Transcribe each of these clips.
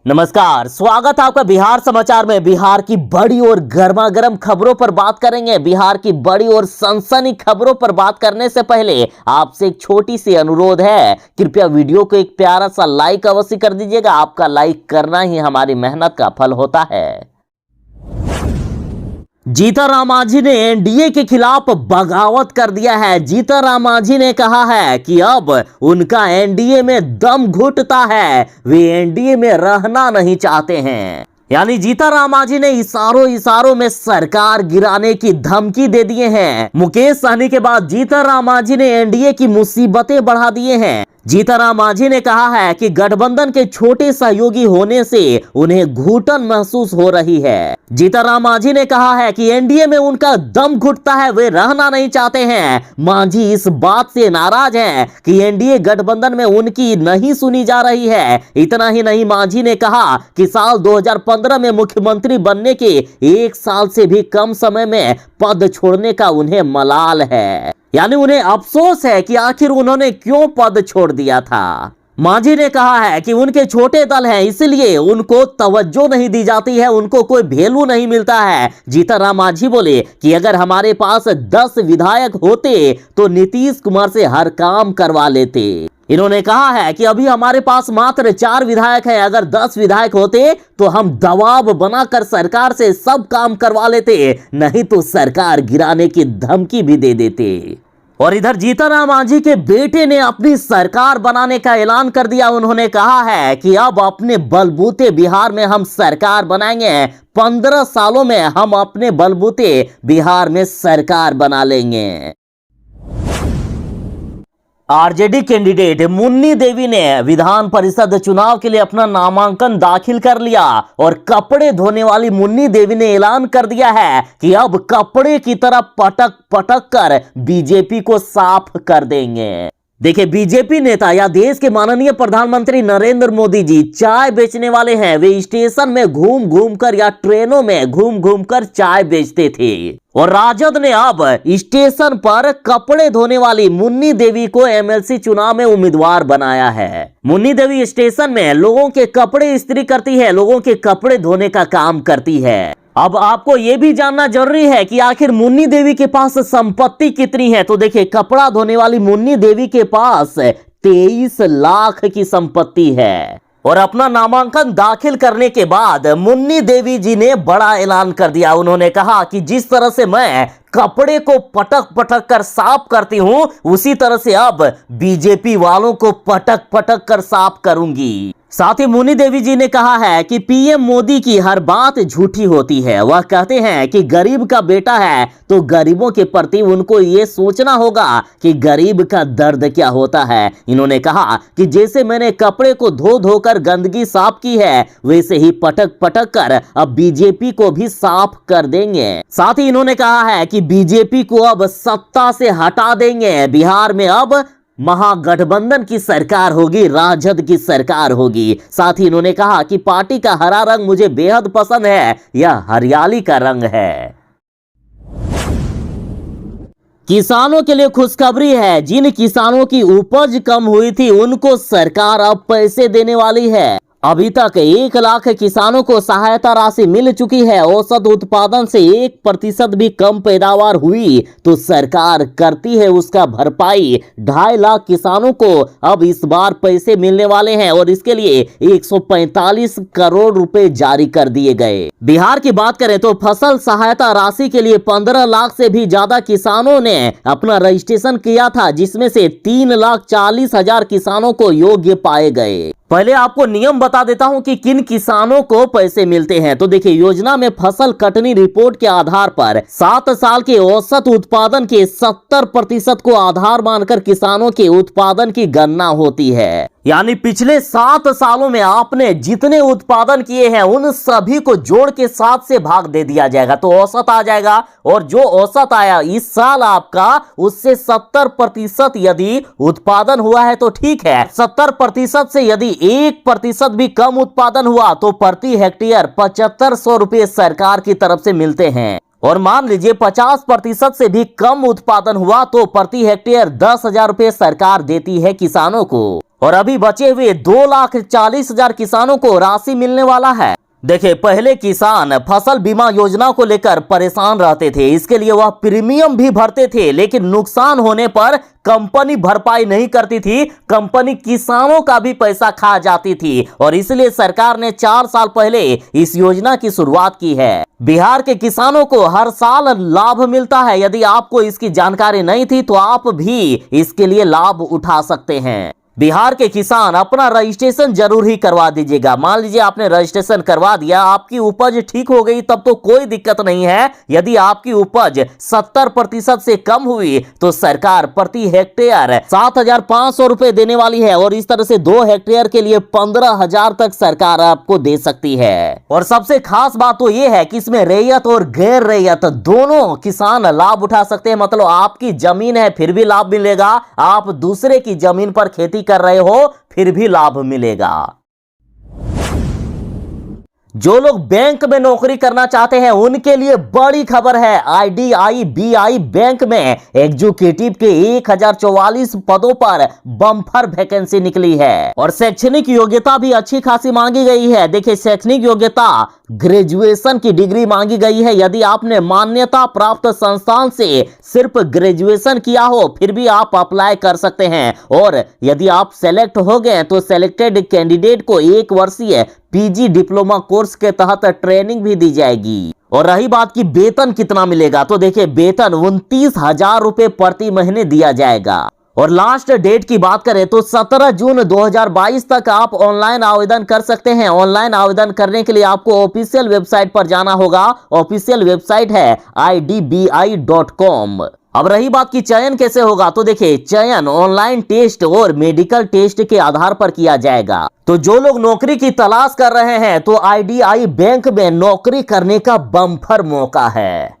नमस्कार, स्वागत है आपका बिहार समाचार में। बिहार की बड़ी और गर्मागर्म खबरों पर बात करेंगे। बिहार की बड़ी और सनसनी खबरों पर बात करने से पहले आपसे एक छोटी सी अनुरोध है, कृपया वीडियो को एक प्यारा सा लाइक अवश्य कर दीजिएगा। आपका लाइक करना ही हमारी मेहनत का फल होता है। जीतन राम मांझी ने एनडीए के खिलाफ बगावत कर दिया है। जीतन राम मांझी ने कहा है कि अब उनका एनडीए में दम घुटता है, वे एनडीए में रहना नहीं चाहते हैं। यानी जीतन राम मांझी ने इशारों में सरकार गिराने की धमकी दे दिए हैं। मुकेश सहनी के बाद जीतन राम मांझी ने एनडीए की मुसीबतें बढ़ा दिए हैं। जीतन राम मांझी ने कहा है कि गठबंधन के छोटे सहयोगी होने से उन्हें घुटन महसूस हो रही है। जीतन राम मांझी ने कहा है कि एनडीए में उनका दम घुटता है, वे रहना नहीं चाहते हैं। मांझी इस बात से नाराज हैं कि एनडीए गठबंधन में उनकी नहीं सुनी जा रही है। इतना ही नहीं, मांझी ने कहा कि साल 2015 में मुख्यमंत्री बनने के 1 साल से भी कम समय में पद छोड़ने का उन्हें मलाल है। यानी उन्हें अफसोस है कि आखिर उन्होंने क्यों पद छोड़ दिया था। मांझी ने कहा है कि उनके छोटे दल हैं, इसलिए उनको तवज्जो नहीं दी जाती है, उनको कोई वैल्यू नहीं मिलता है। जीतन राम मांझी बोले कि अगर हमारे पास 10 विधायक होते तो नीतीश कुमार से हर काम करवा लेते। इन्होंने कहा है कि अभी हमारे पास मात्र 4 विधायक हैं, अगर 10 विधायक होते तो हम दबाव बनाकर सरकार से सब काम करवा लेते, नहीं तो सरकार गिराने की धमकी भी दे देते। और इधर जीतन राम मांझी के बेटे ने अपनी सरकार बनाने का ऐलान कर दिया। उन्होंने कहा है कि अब अपने बलबूते बिहार में हम सरकार बनाएंगे। 15 सालों में हम अपने बलबूते बिहार में सरकार बना लेंगे। आरजेडी कैंडिडेट मुन्नी देवी ने विधान परिषद चुनाव के लिए अपना नामांकन दाखिल कर लिया और कपड़े धोने वाली मुन्नी देवी ने ऐलान कर दिया है कि अब कपड़े की तरह पटक पटक कर बीजेपी को साफ कर देंगे। देखिए, बीजेपी नेता या देश के माननीय प्रधानमंत्री नरेंद्र मोदी जी चाय बेचने वाले हैं। वे स्टेशन में घूम घूम कर या ट्रेनों में घूम घूम कर चाय बेचते थे और राजद ने अब स्टेशन पर कपड़े धोने वाली मुन्नी देवी को एमएलसी चुनाव में उम्मीदवार बनाया है। मुन्नी देवी स्टेशन में लोगों के कपड़े इस्त्री करती है, लोगों के कपड़े धोने का काम करती है। अब आपको यह भी जानना जरूरी है कि आखिर मुन्नी देवी के पास संपत्ति कितनी है। तो देखिए, कपड़ा धोने वाली मुन्नी देवी के पास 23 लाख की संपत्ति है। और अपना नामांकन दाखिल करने के बाद मुन्नी देवी जी ने बड़ा ऐलान कर दिया। उन्होंने कहा कि जिस तरह से मैं कपड़े को पटक पटक कर साफ करती हूं, उसी तरह से अब बीजेपी वालों को पटक पटक कर साफ करूंगी। साथ ही मुन्नी देवी जी ने कहा है कि पीएम मोदी की हर बात झूठी होती है। वह कहते हैं कि गरीब का बेटा है तो गरीबों के प्रति उनको ये सोचना होगा कि गरीब का दर्द क्या होता है। इन्होंने कहा कि जैसे मैंने कपड़े को धो धोकर गंदगी साफ की है, वैसे ही पटक पटक कर अब बीजेपी को भी साफ कर देंगे। साथ ही इन्होंने कहा है कि बीजेपी को अब सत्ता से हटा देंगे। बिहार में अब महागठबंधन की सरकार होगी, राजद की सरकार होगी। साथ ही इन्होंने कहा कि पार्टी का हरा रंग मुझे बेहद पसंद है, यह हरियाली का रंग है। किसानों के लिए खुशखबरी है। जिन किसानों की उपज कम हुई थी उनको सरकार अब पैसे देने वाली है। अभी तक 1 लाख किसानों को सहायता राशि मिल चुकी है। औसत उत्पादन से 1% भी कम पैदावार हुई तो सरकार करती है उसका भरपाई। 2.5 लाख किसानों को अब इस बार पैसे मिलने वाले हैं और इसके लिए 145 करोड़ रुपए जारी कर दिए गए। बिहार की बात करें तो फसल सहायता राशि के लिए 15 लाख से भी ज्यादा किसानों ने अपना रजिस्ट्रेशन किया था, जिसमें से 3,40,000 किसानों को योग्य पाए गए। पहले आपको नियम बता देता हूं कि किन किसानों को पैसे मिलते हैं। तो देखिए, योजना में फसल कटनी रिपोर्ट के आधार पर 7 साल के औसत उत्पादन के 70% को आधार मानकर किसानों के उत्पादन की गणना होती है। यानी पिछले 7 सालों में आपने जितने उत्पादन किए हैं उन सभी को जोड़ के 7 से भाग दे दिया जाएगा तो औसत आ जाएगा। और जो औसत आया इस साल आपका, उससे 70% यदि उत्पादन हुआ है तो ठीक है। 70% से यदि 1% भी कम उत्पादन हुआ तो प्रति हेक्टेयर 7500 रुपए सरकार की तरफ से मिलते हैं। और मान लीजिए 50% से भी कम उत्पादन हुआ तो प्रति हेक्टेयर 10,000 रुपए सरकार देती है किसानों को। और अभी बचे हुए 2,40,000 किसानों को राशि मिलने वाला है। देखिए, पहले किसान फसल बीमा योजना को लेकर परेशान रहते थे, इसके लिए वह प्रीमियम भी भरते थे, लेकिन नुकसान होने पर कंपनी भरपाई नहीं करती थी, कंपनी किसानों का भी पैसा खा जाती थी और इसलिए सरकार ने 4 साल पहले इस योजना की शुरुआत की है। बिहार के किसानों को हर साल लाभ मिलता है। यदि आपको इसकी जानकारी नहीं थी तो आप भी इसके लिए लाभ उठा सकते हैं। बिहार के किसान अपना रजिस्ट्रेशन जरूर ही करवा दीजिएगा। मान लीजिए आपने रजिस्ट्रेशन करवा दिया, आपकी उपज ठीक हो गई, तब तो कोई दिक्कत नहीं है। यदि आपकी उपज 70% से कम हुई तो सरकार प्रति हेक्टेयर 7,500 रुपए देने वाली है और इस तरह से 2 हेक्टेयर के लिए 15,000 तक सरकार आपको दे सकती है। और सबसे खास बात तो यह है कि इसमें रैयत और गैर रैयत दोनों किसान लाभ उठा सकते हैं। मतलब आपकी जमीन है फिर भी लाभ मिलेगा, आप दूसरे की जमीन पर खेती कर रहे हो फिर भी लाभ मिलेगा। जो लोग बैंक में नौकरी करना चाहते हैं उनके लिए बड़ी खबर है। IDIBI बैंक में एग्जीक्यूटिव के 1044 पदों पर बम्पर वैकेंसी निकली है और शैक्षणिक योग्यता भी अच्छी खासी मांगी गई है। देखिए, शैक्षणिक योग्यता ग्रेजुएशन की डिग्री मांगी गई है। यदि आपने मान्यता प्राप्त संस्थान से सिर्फ ग्रेजुएशन किया हो फिर भी आप अप्लाई कर सकते हैं और यदि आप सेलेक्ट हो गए तो सेलेक्टेड कैंडिडेट को 1 वर्षीय PG डिप्लोमा कोर्स के तहत ट्रेनिंग भी दी जाएगी। और रही बात की वेतन कितना मिलेगा, तो देखिए वेतन 29,000 रुपए प्रति महीने दिया जाएगा। और लास्ट डेट की बात करें तो 17 जून 2022 तक आप ऑनलाइन आवेदन कर सकते हैं। ऑनलाइन आवेदन करने के लिए आपको ऑफिशियल वेबसाइट पर जाना होगा। ऑफिशियल वेबसाइट है idbi.com। अब रही बात की चयन कैसे होगा, तो देखिए चयन ऑनलाइन टेस्ट और मेडिकल टेस्ट के आधार पर किया जाएगा। तो जो लोग नौकरी की तलाश कर रहे हैं तो IDI बैंक में नौकरी करने का बम्पर मौका है।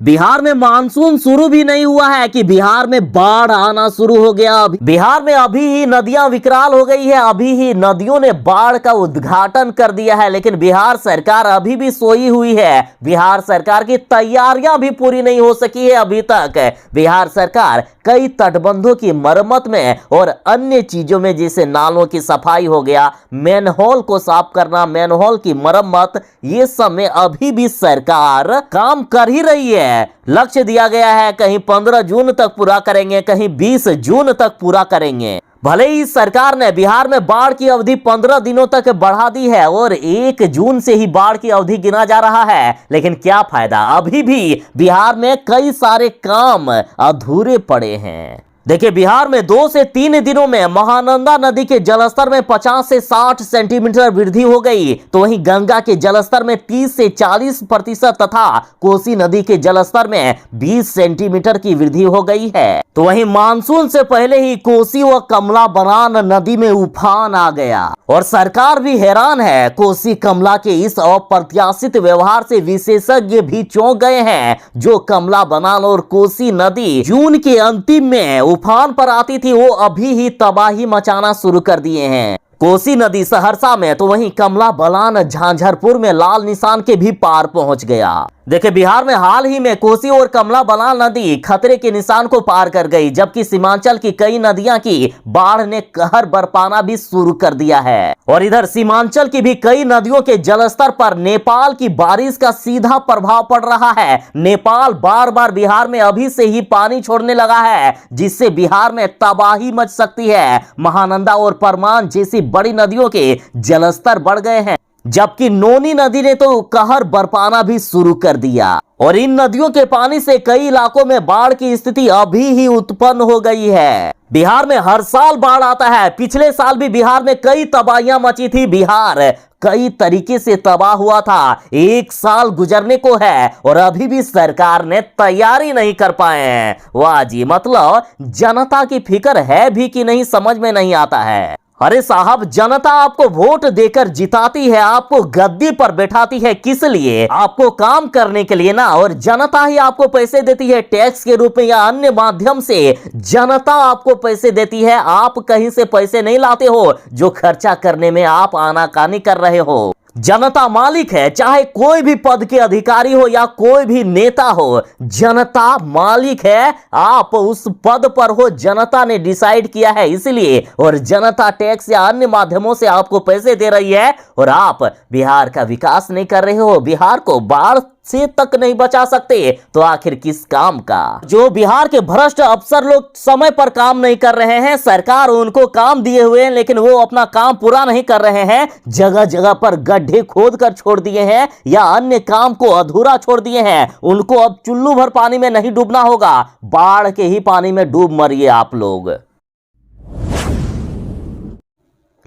बिहार में मानसून शुरू भी नहीं हुआ है कि बिहार में बाढ़ आना शुरू हो गया। बिहार में अभी ही नदियां विकराल हो गई है, अभी ही नदियों ने बाढ़ का उद्घाटन कर दिया है, लेकिन बिहार सरकार अभी भी सोई हुई है। बिहार सरकार की तैयारियां भी पूरी नहीं हो सकी है अभी तक। बिहार सरकार कई तटबंधों की मरम्मत में और अन्य चीजों में, जैसे नालों की सफाई हो गया, मैनहोल को साफ करना, मैनहोल की मरम्मत, ये सब में अभी भी सरकार काम कर ही रही है। लक्ष्य दिया गया है कहीं 15 जून तक पूरा करेंगे, कहीं 20 जून तक पूरा करेंगे। भले ही सरकार ने बिहार में बाढ़ की अवधि 15 दिनों तक बढ़ा दी है और 1 जून से ही बाढ़ की अवधि गिना जा रहा है, लेकिन क्या फायदा, अभी भी बिहार में कई सारे काम अधूरे पड़े हैं। देखिए, बिहार में 2 से 3 दिनों में महानंदा नदी के जलस्तर में 50 से 60 सेंटीमीटर वृद्धि हो गई, तो वहीं गंगा के जलस्तर में 30 से 40% तथा कोसी नदी के जलस्तर में 20 सेंटीमीटर की वृद्धि हो गई है। तो वहीं मानसून से पहले ही कोसी व कमला बलान नदी में उफान आ गया और सरकार भी हैरान है। कोसी कमला के इस अप्रत्याशित व्यवहार से विशेषज्ञ भी चौंक गए हैं। जो कमला बलान और कोसी नदी जून के अंतिम में उफान पर आती थी, वो अभी ही तबाही मचाना शुरू कर दिए हैं। कोसी नदी सहरसा में, तो वहीं कमला बलान झांझरपुर में लाल निशान के भी पार पहुंच गया। देखिए, बिहार में हाल ही में कोसी और कमला बलान नदी खतरे के निशान को पार कर गई, जबकि सीमांचल की कई नदियां की बाढ़ ने कहर बरपाना भी शुरू कर दिया है। और इधर सीमांचल की भी कई नदियों के जलस्तर पर नेपाल की बारिश का सीधा प्रभाव पड़ रहा है। नेपाल बार बार बिहार में अभी से ही पानी छोड़ने लगा है, जिससे बिहार में तबाही मच सकती है। महानंदा और परमान जैसी बड़ी नदियों के जलस्तर बढ़ गए हैं, जबकि नोनी नदी ने तो कहर बरपाना भी शुरू कर दिया और इन नदियों के पानी से कई इलाकों में बाढ़ की स्थिति अभी ही उत्पन्न हो गई है। बिहार में हर साल बाढ़ आता है। पिछले साल भी बिहार में कई तबाहियां मची थी। बिहार कई तरीके से तबाह हुआ था। 1 साल गुजरने को है और अभी भी सरकार ने तैयारी नहीं कर पाए हैं। वाह जी, मतलब जनता की फिक्र है भी कि नहीं, समझ में नहीं आता है। अरे साहब, जनता आपको वोट देकर जिताती है, आपको गद्दी पर बैठाती है, किस लिए? आपको काम करने के लिए ना। और जनता ही आपको पैसे देती है टैक्स के रूप में या अन्य माध्यम से। जनता आपको पैसे देती है, आप कहीं से पैसे नहीं लाते हो जो खर्चा करने में आप आनाकानी कर रहे हो। जनता मालिक है, चाहे कोई भी पद के अधिकारी हो या कोई भी नेता हो, जनता मालिक है। आप उस पद पर हो, जनता ने डिसाइड किया है इसलिए, और जनता टैक्स या अन्य माध्यमों से आपको पैसे दे रही है, और आप बिहार का विकास नहीं कर रहे हो, बिहार को बाढ़ से तक नहीं बचा सकते, तो आखिर किस काम का? जो बिहार के भ्रष्ट अफसर लोग समय पर काम नहीं कर रहे हैं, सरकार उनको काम दिए हुए हैं लेकिन वो अपना काम पूरा नहीं कर रहे हैं, जगह जगह पर गड्ढे खोद कर छोड़ दिए हैं या अन्य काम को अधूरा छोड़ दिए हैं, उनको अब चुल्लू भर पानी में नहीं डूबना होगा, बाढ़ के ही पानी में डूब मरिए आप लोग।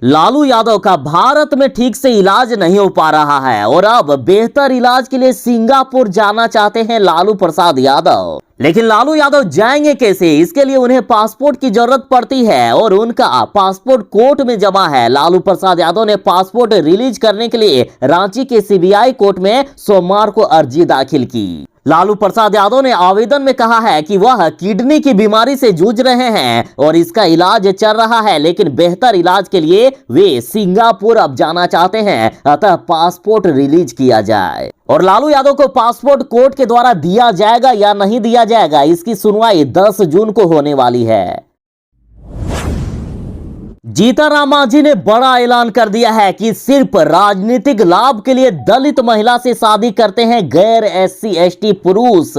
लालू यादव का भारत में ठीक से इलाज नहीं हो पा रहा है और अब बेहतर इलाज के लिए सिंगापुर जाना चाहते हैं लालू प्रसाद यादव। लेकिन लालू यादव जाएंगे कैसे? इसके लिए उन्हें पासपोर्ट की जरूरत पड़ती है और उनका पासपोर्ट कोर्ट में जमा है। लालू प्रसाद यादव ने पासपोर्ट रिलीज करने के लिए रांची के सीबीआई कोर्ट में सोमवार को अर्जी दाखिल की। लालू प्रसाद यादव ने आवेदन में कहा है कि वह किडनी की बीमारी से जूझ रहे हैं और इसका इलाज चल रहा है, लेकिन बेहतर इलाज के लिए वे सिंगापुर अब जाना चाहते हैं, अतः पासपोर्ट रिलीज किया जाए। और लालू यादव को पासपोर्ट कोर्ट के द्वारा दिया जाएगा या नहीं दिया जाएगा, इसकी सुनवाई 10 जून को होने वाली है। जीतन मांझी ने बड़ा ऐलान कर दिया है कि सिर्फ राजनीतिक लाभ के लिए दलित महिला से शादी करते हैं गैर SC ST पुरुष।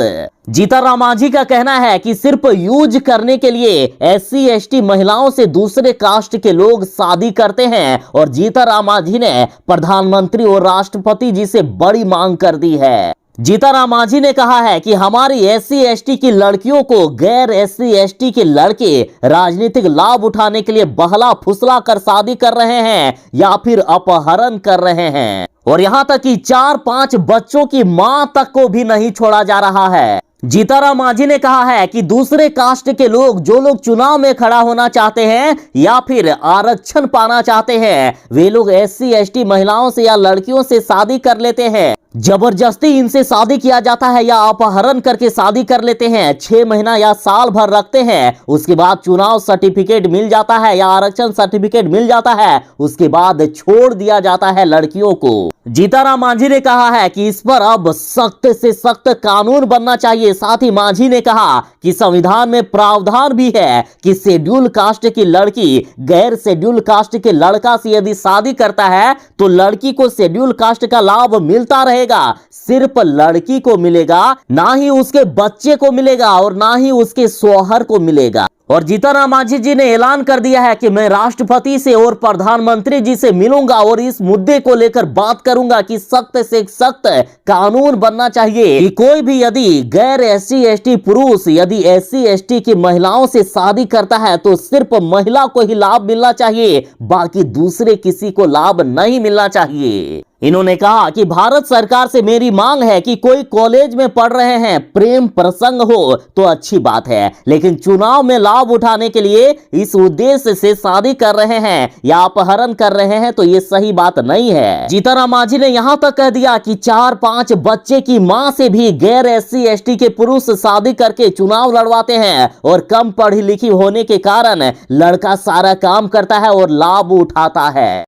जीतन मांझी का कहना है कि सिर्फ यूज करने के लिए SC ST महिलाओं से दूसरे कास्ट के लोग शादी करते हैं और जीतन मांझी ने प्रधानमंत्री और राष्ट्रपति जी से बड़ी मांग कर दी है। जीतन मांझी ने कहा है कि हमारी SC ST की लड़कियों को गैर SC ST के लड़के राजनीतिक लाभ उठाने के लिए बहला फुसला कर शादी कर रहे हैं या फिर अपहरण कर रहे हैं, और यहां तक कि 4-5 बच्चों की मां तक को भी नहीं छोड़ा जा रहा है। जीतन मांझी ने कहा है कि दूसरे कास्ट के लोग, जो लोग चुनाव में खड़ा होना चाहते हैं या फिर आरक्षण पाना चाहते हैं, वे लोग SC ST महिलाओं से या लड़कियों से शादी कर लेते हैं, जबरदस्ती इनसे शादी किया जाता है या अपहरण करके शादी कर लेते हैं, 6 महीना या साल भर रखते हैं, उसके बाद चुनाव सर्टिफिकेट मिल जाता है या आरक्षण सर्टिफिकेट मिल जाता है, उसके बाद छोड़ दिया जाता है लड़कियों को। जीतन मांझी ने कहा है कि इस पर अब सख्त से सख्त कानून बनना चाहिए। साथ ही मांझी ने कहा कि संविधान में प्रावधान भी है कि शेड्यूल कास्ट की लड़की गैर शेड्यूल कास्ट के लड़का से यदि शादी करता है तो लड़की को शेड्यूल कास्ट का लाभ मिलता रहेगा, सिर्फ लड़की को मिलेगा, ना ही उसके बच्चे को मिलेगा और ना ही उसके शौहर को मिलेगा। और जीतन मांझी जी ने ऐलान कर दिया है कि मैं राष्ट्रपति से और प्रधानमंत्री जी से मिलूंगा और इस मुद्दे को लेकर बात करूंगा कि सख्त से सख्त कानून बनना चाहिए कि कोई भी यदि गैर SC ST पुरुष यदि SC ST की महिलाओं से शादी करता है तो सिर्फ महिला को ही लाभ मिलना चाहिए, बाकी दूसरे किसी को लाभ नहीं मिलना चाहिए। इन्होंने कहा कि भारत सरकार से मेरी मांग है कि कोई कॉलेज में पढ़ रहे हैं, प्रेम प्रसंग हो तो अच्छी बात है, लेकिन चुनाव में लाभ उठाने के लिए इस उद्देश्य से शादी कर रहे हैं या अपहरण कर रहे हैं तो ये सही बात नहीं है। जीतन मांझी ने यहां तक कह दिया कि 4-5 बच्चे की मां से भी गैर SC ST के पुरुष शादी करके चुनाव लड़वाते हैं और कम पढ़ी लिखी होने के कारण लड़का सारा काम करता है और लाभ उठाता है।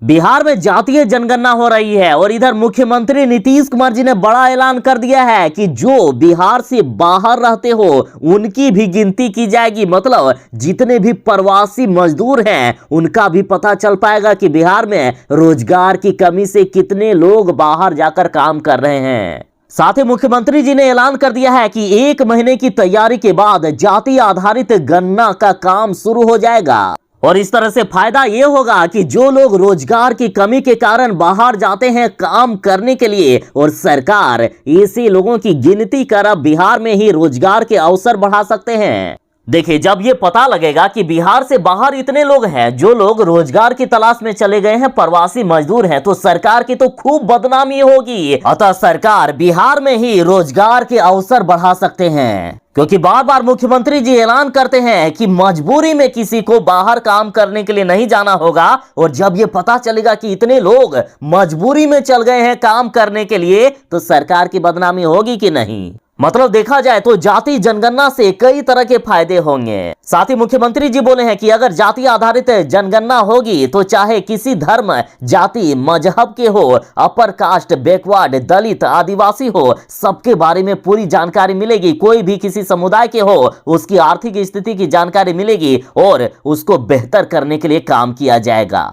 बिहार में जातीय जनगणना हो रही है और इधर मुख्यमंत्री नीतीश कुमार जी ने बड़ा ऐलान कर दिया है कि जो बिहार से बाहर रहते हो उनकी भी गिनती की जाएगी। मतलब जितने भी प्रवासी मजदूर हैं उनका भी पता चल पाएगा कि बिहार में रोजगार की कमी से कितने लोग बाहर जाकर काम कर रहे हैं। साथ ही मुख्यमंत्री जी ने ऐलान कर दिया है कि 1 महीने की तैयारी के बाद जाति आधारित गणना का काम शुरू हो जाएगा और इस तरह से फायदा ये होगा कि जो लोग रोजगार की कमी के कारण बाहर जाते हैं काम करने के लिए और सरकार ऐसे लोगों की गिनती कर अब बिहार में ही रोजगार के अवसर बढ़ा सकते हैं। देखिए, जब ये पता लगेगा कि बिहार से बाहर इतने लोग हैं जो लोग रोजगार की तलाश में चले गए हैं, प्रवासी मजदूर हैं, तो सरकार की तो खूब बदनामी होगी। अतः सरकार बिहार में ही रोजगार के अवसर बढ़ा सकते हैं, क्योंकि बार बार मुख्यमंत्री जी ऐलान करते हैं कि मजबूरी में किसी को बाहर काम करने के लिए नहीं जाना होगा। और जब ये पता चलेगा कि इतने लोग मजबूरी में चल गए हैं काम करने के लिए तो सरकार की बदनामी होगी कि नहीं। मतलब देखा जाए तो जाति जनगणना से कई तरह के फायदे होंगे। साथ ही मुख्यमंत्री जी बोले हैं कि अगर जाति आधारित जनगणना होगी तो चाहे किसी धर्म, जाति, मजहब के हो, अपर कास्ट, बैकवर्ड, दलित, आदिवासी हो, सबके बारे में पूरी जानकारी मिलेगी। कोई भी किसी समुदाय के हो, उसकी आर्थिक स्थिति की जानकारी मिलेगी और उसको बेहतर करने के लिए काम किया जाएगा।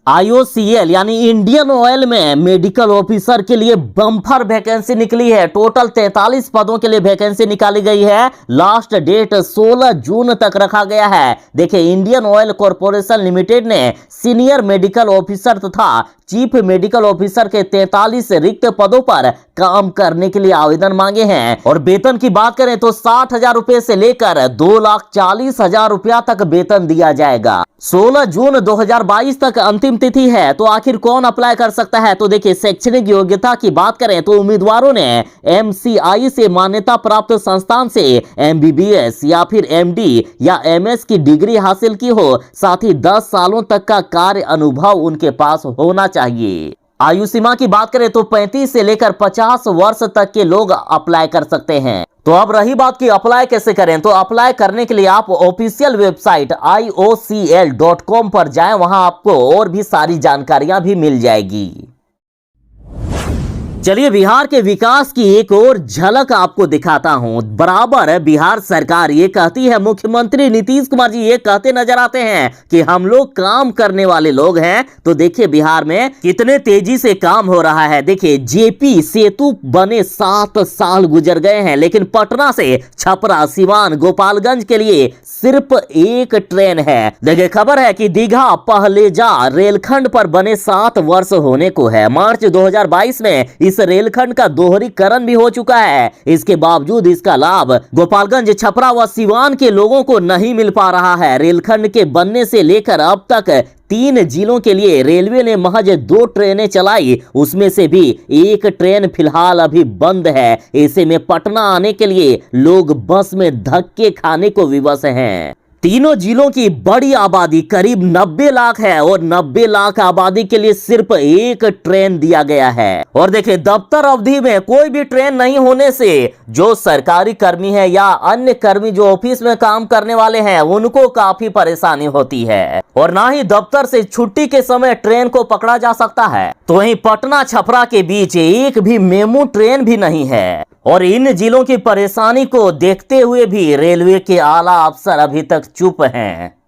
IOCL यानी इंडियन ऑयल में मेडिकल ऑफिसर के लिए बम्पर वैकेंसी निकली है। टोटल 43 पदों के लिए वैकेंसी निकाली गई है। लास्ट डेट 16 जून तक रखा गया है। देखिए, इंडियन ऑयल कॉरपोरेशन लिमिटेड ने सीनियर मेडिकल ऑफिसर तथा चीफ मेडिकल ऑफिसर के 43 रिक्त पदों पर काम करने के लिए आवेदन मांगे हैं। और वेतन की बात करें तो 60,000 रुपए से लेकर 2,40,000 रुपया तक वेतन दिया जाएगा। 16 जून 2022 तक अंतिम तिथि है। तो आखिर कौन अप्लाई कर सकता है? तो देखिए, शैक्षणिक योग्यता की बात करें तो उम्मीदवारों ने MCI से मान्यता प्राप्त संस्थान से MBBS या फिर MD या MS की डिग्री हासिल की हो। साथ ही 10 सालों तक का कार्य अनुभव उनके पास होना चाहिए। आयु सीमा की बात करें तो 35 से लेकर 50 वर्ष तक के लोग अप्लाई कर सकते हैं। तो अब रही बात कि अप्लाई कैसे करें, तो अप्लाई करने के लिए आप ऑफिशियल वेबसाइट iocl.com पर जाएं। वहां आपको और भी सारी जानकारियां भी मिल जाएगी। चलिए, बिहार के विकास की एक और झलक आपको दिखाता हूं। बराबर बिहार सरकार ये कहती है, मुख्यमंत्री नीतीश कुमार जी ये कहते नजर आते हैं कि हम लोग काम करने वाले लोग हैं। तो देखिए, बिहार में कितने तेजी से काम हो रहा है। देखिए, जेपी सेतु बने 7 साल गुजर गए हैं, लेकिन पटना से छपरा, सिवान, गोपालगंज के लिए सिर्फ एक ट्रेन है। देखिए, खबर है कि दीघा पहलेजा रेलखंड पर बने 7 वर्ष होने को है। मार्च 2022 में इस रेलखंड का दोहरीकरण भी हो चुका है। इसके बावजूद इसका लाभ गोपालगंज, छपरा व सिवान के लोगों को नहीं मिल पा रहा है। रेलखंड के बनने से लेकर अब तक 3 जिलों के लिए रेलवे ने महज 2 ट्रेनें चलाई। उसमें से भी एक ट्रेन फिलहाल अभी बंद है। ऐसे में पटना आने के लिए लोग बस में धक्के खाने को विवश हैं। तीनों जिलों की बड़ी आबादी करीब 90 लाख है और 90 लाख आबादी के लिए सिर्फ एक ट्रेन दिया गया है। और देखिए, दफ्तर अवधि में कोई भी ट्रेन नहीं होने से जो सरकारी कर्मी है या अन्य कर्मी जो ऑफिस में काम करने वाले हैं, उनको काफी परेशानी होती है। और ना ही दफ्तर से छुट्टी के समय ट्रेन को पकड़ा जा सकता है। तो वहीं पटना छपरा के बीच एक भी मेमू ट्रेन भी नहीं है। और इन जिलों की परेशानी को देखते हुए भी रेलवे के आला अफसर अभी तक चुप हैं।